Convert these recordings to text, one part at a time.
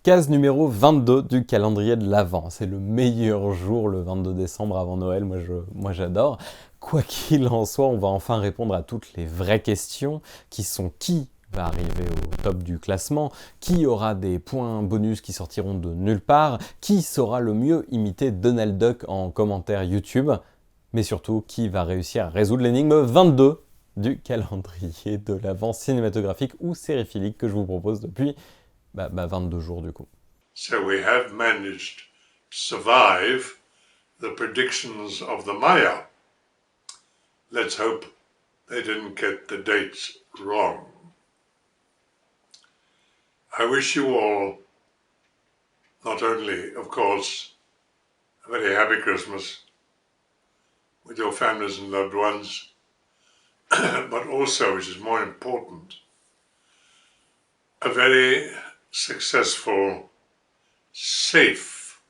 Case numéro 22 du calendrier de l'Avent. C'est le meilleur jour, le 22 décembre avant Noël, moi j'adore. Quoi qu'il en soit, on va enfin répondre à toutes les vraies questions qui sont qui va arriver au top du classement, qui aura des points bonus qui sortiront de nulle part, qui saura le mieux imiter Donald Duck en commentaire YouTube, mais surtout qui va réussir à résoudre l'énigme 22 du calendrier de l'Avent cinématographique ou sériephilique que je vous propose depuis 22 jours du coup. So we have managed to survive the predictions of the Maya. Let's hope they didn't get the dates wrong. I wish you all not only, of course, a very happy Christmas with your families and loved ones, but also, which is more important, a very successful, safe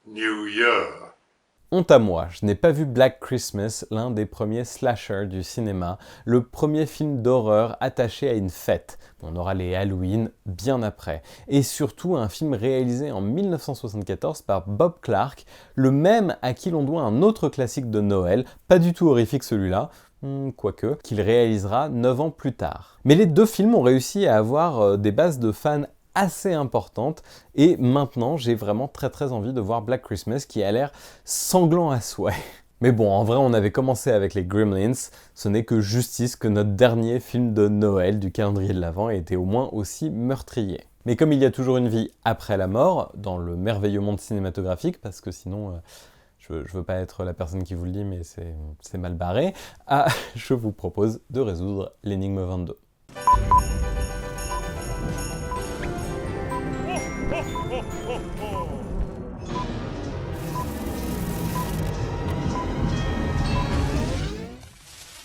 New Year. Honte à moi, je n'ai pas vu Black Christmas, l'un des premiers slashers du cinéma, le premier film d'horreur attaché à une fête. On aura les Halloween bien après. Et surtout un film réalisé en 1974 par Bob Clark, le même à qui l'on doit un autre classique de Noël, pas du tout horrifique celui-là, quoique, qu'il réalisera 9 ans plus tard. Mais les deux films ont réussi à avoir des bases de fans assez importante et maintenant j'ai vraiment très envie de voir Black Christmas qui a l'air sanglant à souhait. Mais bon, en vrai on avait commencé avec les Gremlins, ce n'est que justice que notre dernier film de Noël du calendrier de l'Avent ait été au moins aussi meurtrier. Mais comme il y a toujours une vie après la mort, dans le merveilleux monde cinématographique, parce que sinon je veux pas être la personne qui vous le dit mais c'est mal barré, je vous propose de résoudre l'énigme 22.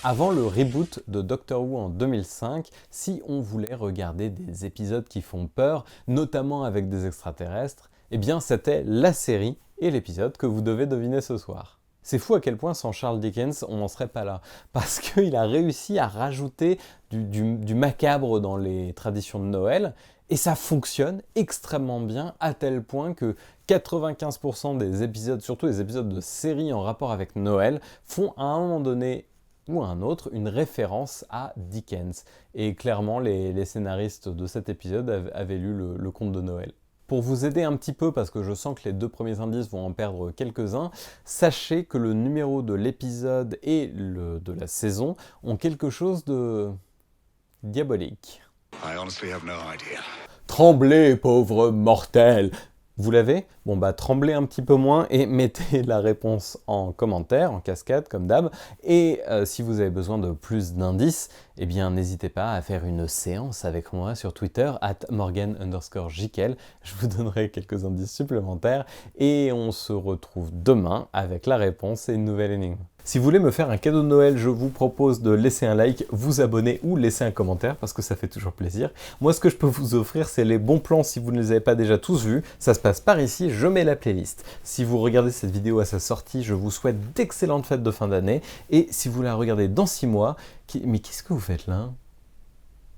Avant le reboot de Doctor Who en 2005, si on voulait regarder des épisodes qui font peur, notamment avec des extraterrestres, eh bien c'était la série et l'épisode que vous devez deviner ce soir. C'est fou à quel point sans Charles Dickens, on n'en serait pas là. Parce qu'il a réussi à rajouter du macabre dans les traditions de Noël, et ça fonctionne extrêmement bien, à tel point que 95% des épisodes, surtout les épisodes de séries en rapport avec Noël, font à un moment donné ou à un autre une référence à Dickens. Et clairement, les scénaristes de cet épisode avaient lu le conte de Noël. Pour vous aider un petit peu, parce que je sens que les deux premiers indices vont en perdre quelques-uns, sachez que le numéro de l'épisode et de la saison ont quelque chose de diabolique. I honestly have no idea. Tremblez, pauvres mortels! Vous l'avez ? Bon tremblez un petit peu moins et mettez la réponse en commentaire, en cascade comme d'hab. Et si vous avez besoin de plus d'indices, eh bien n'hésitez pas à faire une séance avec moi sur Twitter, @morgan_jikel. Je vous donnerai quelques indices supplémentaires et on se retrouve demain avec la réponse et une nouvelle énigme. Si vous voulez me faire un cadeau de Noël, je vous propose de laisser un like, vous abonner ou laisser un commentaire parce que ça fait toujours plaisir. Moi, ce que je peux vous offrir, c'est les bons plans si vous ne les avez pas déjà tous vus. Ça se passe par ici, je mets la playlist. Si vous regardez cette vidéo à sa sortie, je vous souhaite d'excellentes fêtes de fin d'année. Et si vous la regardez dans 6 mois, mais qu'est-ce que vous faites là ?